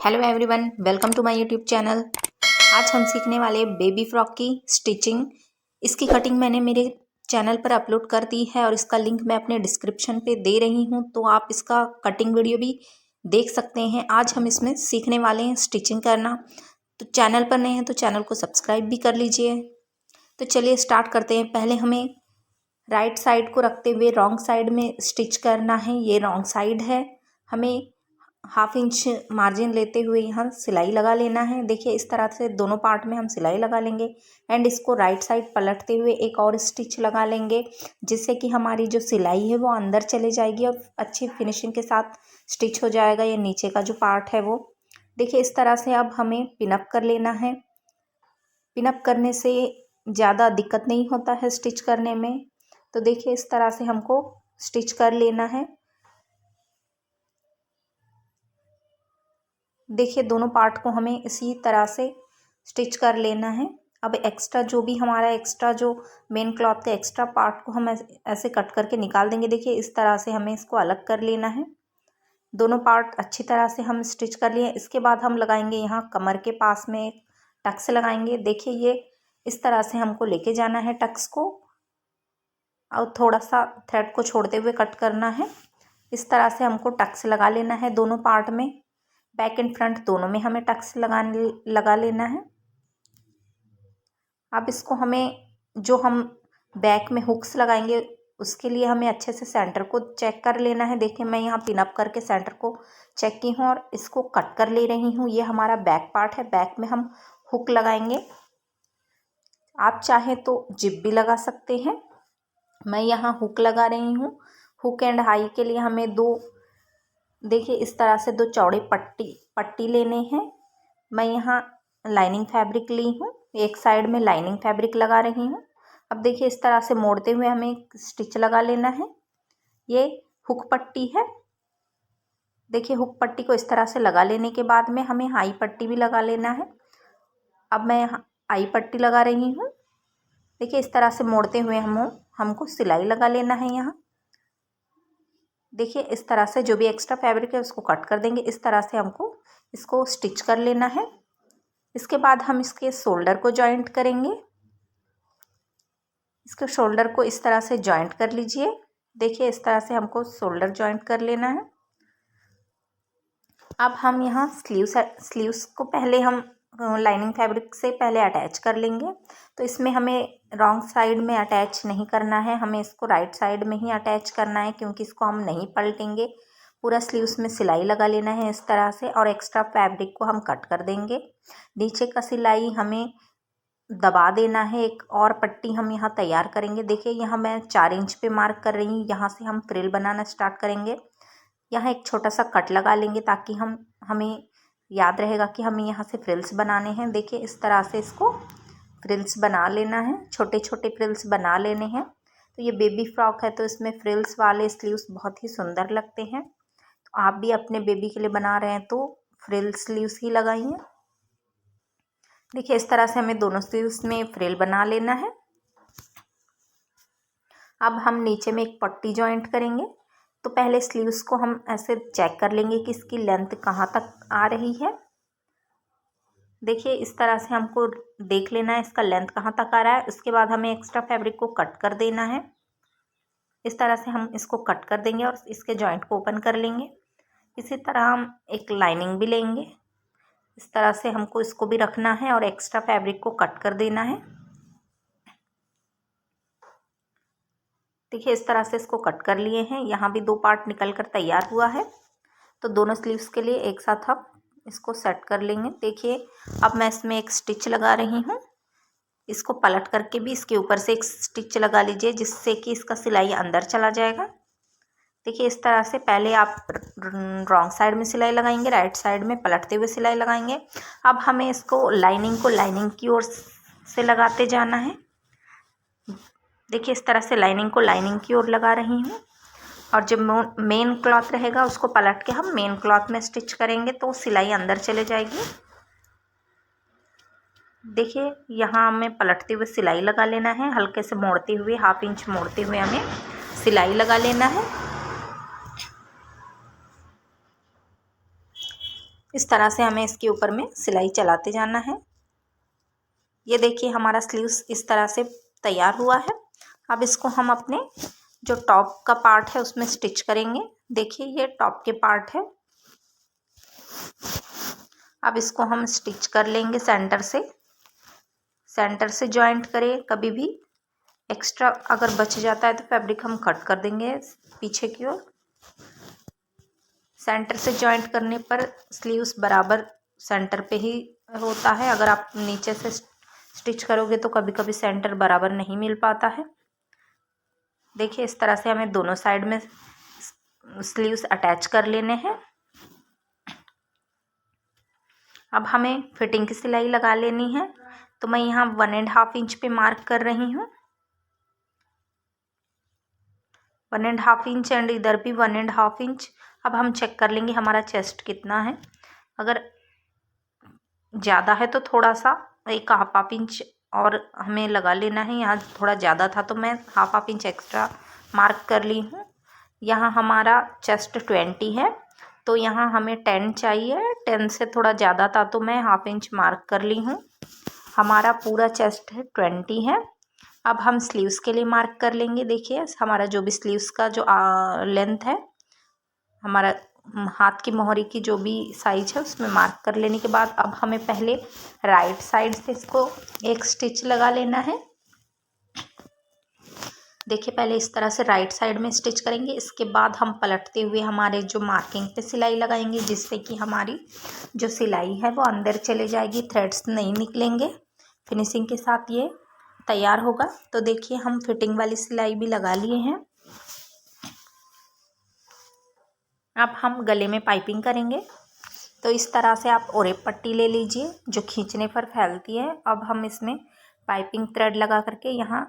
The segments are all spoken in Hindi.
Hello everyone, welcome to my YouTube channel. आज हम सीखने वाले बेबी फ्रॉक की स्टिचिंग। इसकी कटिंग मैंने मेरे चैनल पर अपलोड कर दी है और इसका लिंक मैं अपने डिस्क्रिप्शन पे दे रही हूँ, तो आप इसका कटिंग वीडियो भी देख सकते हैं। आज हम इसमें सीखने वाले हैं स्टिचिंग करना। तो चैनल पर नए हैं तो चैनल को सब्सक्राइब भी कर लीजिए। तो चलिए स्टार्ट करते हैं। पहले हमें राइट साइड को रखते हुए रॉन्ग साइड में स्टिच करना है। ये रॉन्ग साइड है। हमें 1/2 इंच मार्जिन लेते हुए यहाँ सिलाई लगा लेना है। देखिए इस तरह से दोनों पार्ट में हम सिलाई लगा लेंगे एंड इसको राइट साइड पलटते हुए एक और स्टिच लगा लेंगे, जिससे कि हमारी जो सिलाई है वो अंदर चले जाएगी और अच्छी फिनिशिंग के साथ स्टिच हो जाएगा। ये नीचे का जो पार्ट है वो देखिए इस तरह से। अब हमें पिनअप कर लेना है। पिनअप करने से ज़्यादा दिक्कत नहीं होता है स्टिच करने में। तो देखिए इस तरह से हमको स्टिच कर लेना है। देखिए दोनों पार्ट को हमें इसी तरह से स्टिच कर लेना है। अब एक्स्ट्रा जो भी हमारा एक्स्ट्रा जो मेन क्लॉथ का एक्स्ट्रा पार्ट को हम ऐसे कट करके निकाल देंगे। देखिए इस तरह से हमें इसको अलग कर लेना है। दोनों पार्ट अच्छी तरह से हम स्टिच कर लिए। इसके बाद हम लगाएंगे यहाँ कमर के पास में एक टक्स लगाएंगे। देखिए ये इस तरह से हमको लेके जाना है टक्स को और थोड़ा सा थ्रेड को छोड़ते हुए कट करना है। इस तरह से हमको टक्स लगा लेना है दोनों पार्ट में। बैक एंड फ्रंट दोनों में हमें टक्स लगा लेना है। अब इसको हमें जो हम बैक में हुक्स लगाएंगे उसके लिए हमें अच्छे से सेंटर को चेक कर लेना है। देखिए मैं यहाँ पिनअप करके सेंटर को चेक की हूँ और इसको कट कर ले रही हूँ। ये हमारा बैक पार्ट है। बैक में हम हुक लगाएंगे। आप चाहें तो जिप भी लगा सकते हैं। मैं यहाँ हुक लगा रही हूँ। हुक एंड हाई के लिए हमें देखिए इस तरह से 2 चौड़े पट्टी लेने हैं। मैं यहाँ लाइनिंग फैब्रिक ली हूँ। एक साइड में लाइनिंग फैब्रिक लगा रही हूँ। अब देखिए इस तरह से मोड़ते हुए हमें एक स्टिच लगा लेना है। ये हुक पट्टी है। देखिए हुक पट्टी को इस तरह से लगा लेने के बाद में हमें हाई पट्टी भी लगा लेना है। अब मैं यहाँ हाई पट्टी लगा रही हूँ। देखिए इस तरह से मोड़ते हुए हमको सिलाई लगा लेना है। यहाँ देखिए इस तरह से जो भी एक्स्ट्रा फैब्रिक है उसको कट कर देंगे। इस तरह से हमको इसको स्टिच कर लेना है। इसके बाद हम इसके शोल्डर को जॉइंट करेंगे। इसके शोल्डर को इस तरह से जॉइंट कर लीजिए। देखिए इस तरह से हमको शोल्डर जॉइंट कर लेना है। अब हम यहाँ स्लीव्स को पहले हम लाइनिंग फैब्रिक से पहले अटैच कर लेंगे। तो इसमें हमें रॉन्ग साइड में अटैच नहीं करना है, हमें इसको राइट साइड में ही अटैच करना है, क्योंकि इसको हम नहीं पलटेंगे। पूरा स्लीव्स में सिलाई लगा लेना है इस तरह से और एक्स्ट्रा फैब्रिक को हम कट कर देंगे। नीचे का सिलाई हमें दबा देना है। एक और पट्टी हम यहाँ तैयार करेंगे। देखिए यहाँ मैं 4 इंच पे मार्क कर रही हूँ। यहाँ से हम फ्रिल बनाना स्टार्ट करेंगे। यहाँ एक छोटा सा कट लगा लेंगे ताकि हमें याद रहेगा कि हमें यहाँ से फ्रिल्स बनाने हैं। देखिए इस तरह से इसको फ्रिल्स बना लेना है। छोटे छोटे फ्रिल्स बना लेने हैं। तो ये बेबी फ्रॉक है तो इसमें फ्रिल्स वाले स्लीव्स बहुत ही सुंदर लगते हैं। तो आप भी अपने बेबी के लिए बना रहे हैं तो फ्रिल स्लीव्स ही लगाइए। देखिए इस तरह से हमें दोनों स्लीव्स में फ्रिल बना लेना है। अब हम नीचे में एक पट्टी जॉइंट करेंगे। तो पहले स्लीव्स को हम ऐसे चेक कर लेंगे कि इसकी लेंथ कहाँ तक आ रही है। देखिए इस तरह से हमको देख लेना है इसका लेंथ कहाँ तक आ रहा है। उसके बाद हमें एक्स्ट्रा फैब्रिक को कट कर देना है। इस तरह से हम इसको कट कर देंगे और इसके जॉइंट को ओपन कर लेंगे। इसी तरह हम एक लाइनिंग भी लेंगे। इस तरह से हमको इसको भी रखना है और एक्स्ट्रा फैब्रिक को कट कर देना है। देखिए इस तरह से इसको कट कर लिए हैं। यहाँ भी 2 पार्ट निकल कर तैयार हुआ है। तो दोनों स्लीव्स के लिए एक साथ हम इसको सेट कर लेंगे। देखिए अब मैं इसमें एक स्टिच लगा रही हूँ। इसको पलट करके भी इसके ऊपर से एक स्टिच लगा लीजिए, जिससे कि इसका सिलाई अंदर चला जाएगा। देखिए इस तरह से पहले आप रॉन्ग साइड में सिलाई लगाएंगे, राइट साइड में पलटते हुए सिलाई लगाएंगे। अब हमें इसको लाइनिंग की ओर से लगाते जाना है। देखिए इस तरह से लाइनिंग को लाइनिंग की ओर लगा रही हूँ और जब मेन क्लॉथ रहेगा उसको पलट के हम मेन क्लॉथ में स्टिच करेंगे तो सिलाई अंदर चले जाएगी। देखिए यहाँ हमें पलटते हुए सिलाई लगा लेना है। हल्के से मोड़ते हुए 1/2 इंच मोड़ते हुए हमें सिलाई लगा लेना है। इस तरह से हमें इसके ऊपर में सिलाई चलाते जाना है। ये देखिए हमारा स्लीव्स इस तरह से तैयार हुआ है। अब इसको हम अपने जो टॉप का पार्ट है उसमें स्टिच करेंगे। देखिए ये टॉप के पार्ट है। अब इसको हम स्टिच कर लेंगे सेंटर से जॉइंट करें। कभी भी एक्स्ट्रा अगर बच जाता है तो फैब्रिक हम कट कर देंगे पीछे की ओर। सेंटर से जॉइंट करने पर स्लीव्स बराबर सेंटर पे ही होता है। अगर आप नीचे से स्टिच करोगे तो कभी कभी सेंटर बराबर नहीं मिल पाता है। देखिए इस तरह से हमें दोनों साइड में स्लीव्स अटैच कर लेने हैं। अब हमें फिटिंग की सिलाई लगा लेनी है। तो मैं यहाँ 1.5 इंच पे मार्क कर रही हूँ। 1.5 इंच एंड इधर भी 1.5 इंच। अब हम चेक कर लेंगे हमारा चेस्ट कितना है। अगर ज़्यादा है तो थोड़ा सा 1/2 इंच और हमें लगा लेना है। यहाँ थोड़ा ज़्यादा था तो मैं 1/2 इंच एक्स्ट्रा मार्क कर ली हूँ। यहाँ हमारा चेस्ट 20 है तो यहाँ हमें 10 चाहिए। 10 से थोड़ा ज़्यादा था तो मैं 1/2 इंच मार्क कर ली हूँ। हमारा पूरा चेस्ट है 20 है। अब हम स्लीव्स के लिए मार्क कर लेंगे। देखिए हमारा जो भी स्लीव्स का जो लेंथ है, हमारा हाथ की मोहरी की जो भी साइज है उसमें मार्क कर लेने के बाद अब हमें पहले राइट साइड से इसको एक स्टिच लगा लेना है। देखिए पहले इस तरह से राइट साइड में स्टिच करेंगे। इसके बाद हम पलटते हुए हमारे जो मार्किंग पे सिलाई लगाएंगे, जिससे कि हमारी जो सिलाई है वो अंदर चले जाएगी, थ्रेड्स नहीं निकलेंगे। फिनिशिंग के साथ ये तैयार होगा। तो देखिए हम फिटिंग वाली सिलाई भी लगा लिए हैं। अब हम गले में पाइपिंग करेंगे। तो इस तरह से आप ओरेप पट्टी ले लीजिए जो खींचने पर फैलती है। अब हम इसमें पाइपिंग थ्रेड लगा करके यहाँ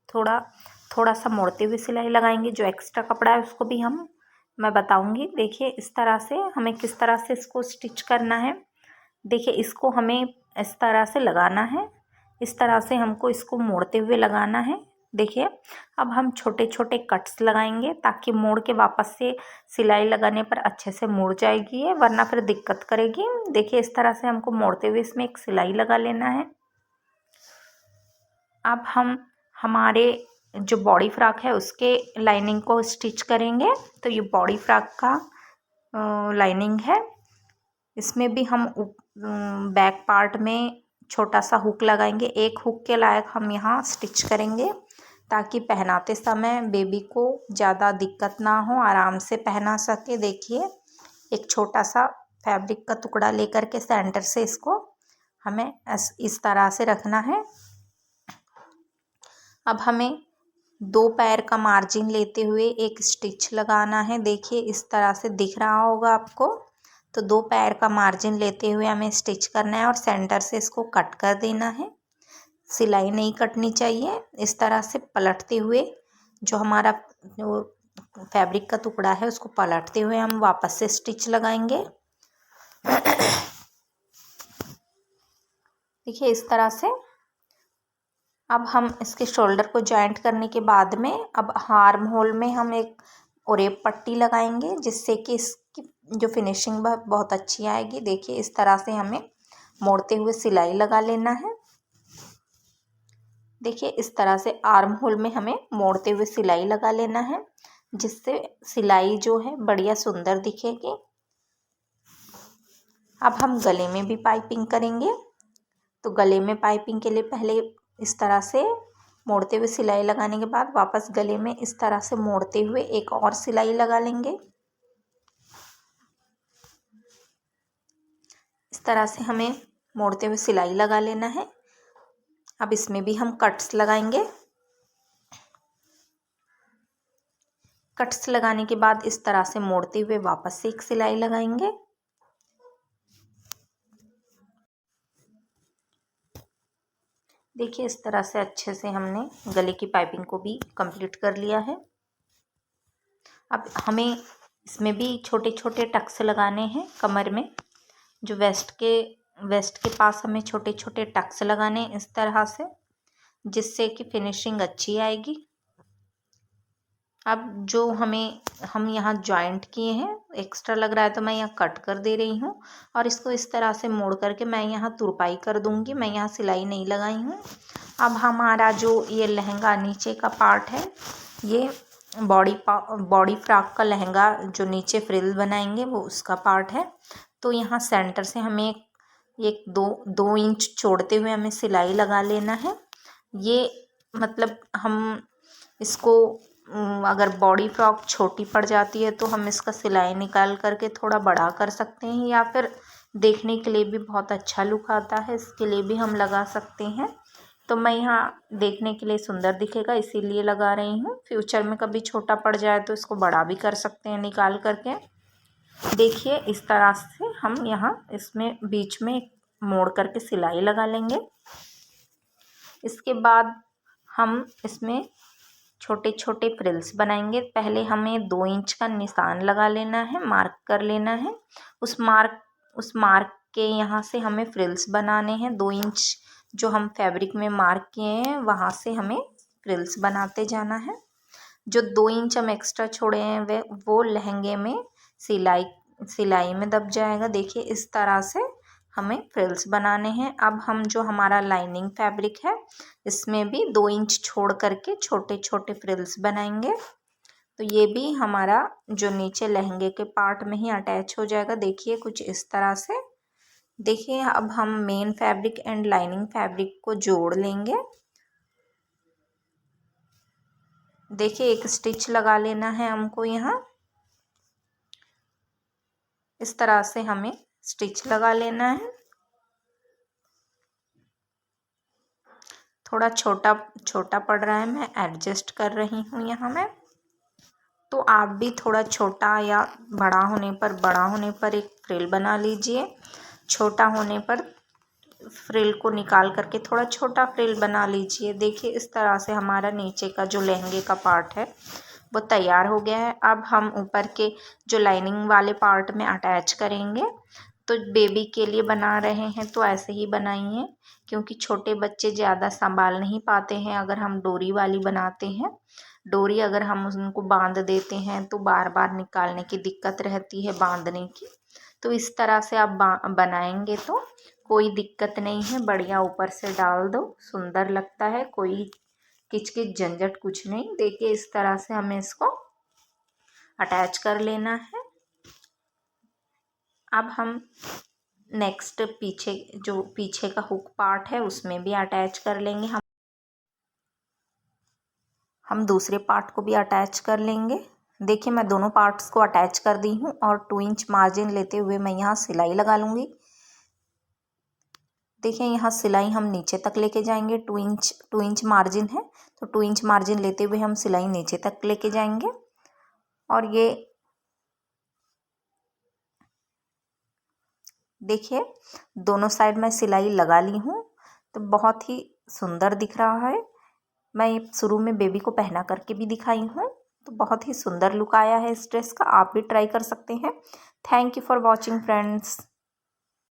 थोड़ा सा मोड़ते हुए सिलाई लगाएंगे। जो एक्स्ट्रा कपड़ा है उसको भी मैं बताऊंगी। देखिए इस तरह से हमें किस तरह से इसको स्टिच करना है। देखिए इसको हमें इस तरह से लगाना है। इस तरह से हमको इसको मोड़ते हुए लगाना है। देखिए अब हम छोटे छोटे कट्स लगाएंगे ताकि मोड़ के वापस से सिलाई लगाने पर अच्छे से मुड़ जाएगी ये, वरना फिर दिक्कत करेगी। देखिए इस तरह से हमको मोड़ते हुए इसमें एक सिलाई लगा लेना है। अब हम हमारे जो बॉडी फ्रॉक है उसके लाइनिंग को स्टिच करेंगे। तो ये बॉडी फ्रॉक का लाइनिंग है। इसमें भी हम बैक पार्ट में छोटा सा हुक लगाएंगे। एक हुक के लायक हम यहाँ स्टिच करेंगे ताकि पहनाते समय बेबी को ज़्यादा दिक्कत ना हो, आराम से पहना सके। देखिए एक छोटा सा फैब्रिक का टुकड़ा लेकर के सेंटर से इसको हमें इस तरह से रखना है। अब हमें 2 पैर का मार्जिन लेते हुए एक स्टिच लगाना है। देखिए इस तरह से दिख रहा होगा आपको। तो 2 पैर का मार्जिन लेते हुए हमें स्टिच करना है और सेंटर से इसको कट कर देना है। सिलाई नहीं कटनी चाहिए। इस तरह से पलटते हुए जो हमारा फैब्रिक का टुकड़ा है उसको पलटते हुए हम वापस से स्टिच लगाएंगे। देखिए इस तरह से। अब हम इसके शोल्डर को जॉइंट करने के बाद में अब आर्म होल में हम एक ओरेप पट्टी लगाएंगे, जिससे कि इसकी जो फिनिशिंग बहुत अच्छी आएगी। देखिए इस तरह से हमें मोड़ते हुए सिलाई लगा लेना है। देखिए इस तरह से आर्म होल में हमें मोड़ते हुए सिलाई लगा लेना है, जिससे सिलाई जो है बढ़िया सुंदर दिखेगी। अब हम गले में भी पाइपिंग करेंगे। तो गले में पाइपिंग के लिए पहले इस तरह से मोड़ते हुए सिलाई लगाने के बाद वापस गले में इस तरह से मोड़ते हुए एक और सिलाई लगा लेंगे। इस तरह से हमें मोड़ते हुए सिलाई लगा लेना है। अब इसमें भी हम कट्स लगाएंगे। कट्स लगाने के बाद इस तरह से मोड़ते हुए वापस से एक सिलाई लगाएंगे। देखिए इस तरह से अच्छे से हमने गले की पाइपिंग को भी कंप्लीट कर लिया है। अब हमें इसमें भी छोटे छोटे टक्स लगाने हैं कमर में। जो वेस्ट के पास हमें छोटे छोटे टक्स लगाने इस तरह से, जिससे कि फिनिशिंग अच्छी आएगी। अब जो हम यहाँ जॉइंट किए हैं एक्स्ट्रा लग रहा है तो मैं यहाँ कट कर दे रही हूँ और इसको इस तरह से मोड़ करके मैं यहाँ तुरपाई कर दूँगी। मैं यहाँ सिलाई नहीं लगाई हूँ। अब हमारा जो ये लहंगा नीचे का पार्ट है, ये बॉडी फ्रॉक का लहंगा जो नीचे फ्रिल बनाएंगे वो उसका पार्ट है। तो यहाँ सेंटर से हमें एक दो इंच छोड़ते हुए हमें सिलाई लगा लेना है। ये मतलब हम इसको अगर बॉडी फ्रॉक छोटी पड़ जाती है तो हम इसका सिलाई निकाल करके थोड़ा बड़ा कर सकते हैं, या फिर देखने के लिए भी बहुत अच्छा लुक आता है, इसके लिए भी हम लगा सकते हैं। तो मैं यहाँ देखने के लिए सुंदर दिखेगा इसीलिए लगा रही हूँ। फ्यूचर में कभी छोटा पड़ जाए तो इसको बड़ा भी कर सकते हैं निकाल करके। देखिए इस तरह से हम यहाँ इसमें बीच में मोड़ करके सिलाई लगा लेंगे। इसके बाद हम इसमें छोटे छोटे फ्रिल्स बनाएंगे। पहले हमें 2 इंच का निशान लगा लेना है, मार्क कर लेना है। उस मार्क के यहाँ से हमें फ्रिल्स बनाने हैं। 2 इंच जो हम फैब्रिक में मार्क किए हैं वहाँ से हमें फ्रिल्स बनाते जाना है। जो 2 इंच हम एक्स्ट्रा छोड़े हैं वो लहंगे में सिलाई में दब जाएगा। देखिए इस तरह से हमें फ्रिल्स बनाने हैं। अब हम जो हमारा लाइनिंग फैब्रिक है इसमें भी 2 इंच छोड़ करके छोटे छोटे फ्रिल्स बनाएंगे। तो ये भी हमारा जो नीचे लहंगे के पार्ट में ही अटैच हो जाएगा। देखिए कुछ इस तरह से। देखिए अब हम main fabric and lining fabric को जोड़ लेंगे। देखिए एक स्टिच लगा लेना है हमको यहाँ। इस तरह से हमें स्टिच लगा लेना है। थोड़ा छोटा पड़ रहा है, मैं एडजस्ट कर रही हूँ यहाँ मैं। तो आप भी थोड़ा छोटा या बड़ा होने पर एक फ्रिल बना लीजिए। छोटा होने पर फ्रिल को निकाल करके थोड़ा छोटा फ्रिल बना लीजिए। देखिए इस तरह से हमारा नीचे का जो लहंगे का पार्ट है वो तैयार हो गया है। अब हम ऊपर के जो लाइनिंग वाले पार्ट में अटैच करेंगे। तो बेबी के लिए बना रहे हैं तो ऐसे ही बनाइए, क्योंकि छोटे बच्चे ज़्यादा संभाल नहीं पाते हैं अगर हम डोरी वाली बनाते हैं। डोरी अगर हम उनको बांध देते हैं तो बार बार निकालने की दिक्कत रहती है बांधने की। तो इस तरह से आप बनाएंगे तो कोई दिक्कत नहीं है। बढ़िया ऊपर से डाल दो, सुंदर लगता है, कोई किचकिच झंझट कुछ नहीं। देखिए इस तरह से हमें इसको अटैच कर लेना है। अब हम नेक्स्ट पीछे का हुक पार्ट है उसमें भी अटैच कर लेंगे। हम दूसरे पार्ट को भी अटैच कर लेंगे। देखिए मैं दोनों पार्ट्स को अटैच कर दी हूँ और 2 इंच मार्जिन लेते हुए मैं यहाँ सिलाई लगा लूँगी। देखिए यहाँ सिलाई हम नीचे तक लेके जाएंगे। 2 इंच मार्जिन है तो 2 इंच मार्जिन लेते हुए हम सिलाई नीचे तक लेके जाएंगे। और ये देखिए दोनों साइड मैं सिलाई लगा ली हूँ तो बहुत ही सुंदर दिख रहा है। मैं ये शुरू में बेबी को पहना करके भी दिखाई हूँ तो बहुत ही सुंदर लुक आया है इस ड्रेस का। आप भी ट्राई कर सकते हैं। Thank you for watching friends.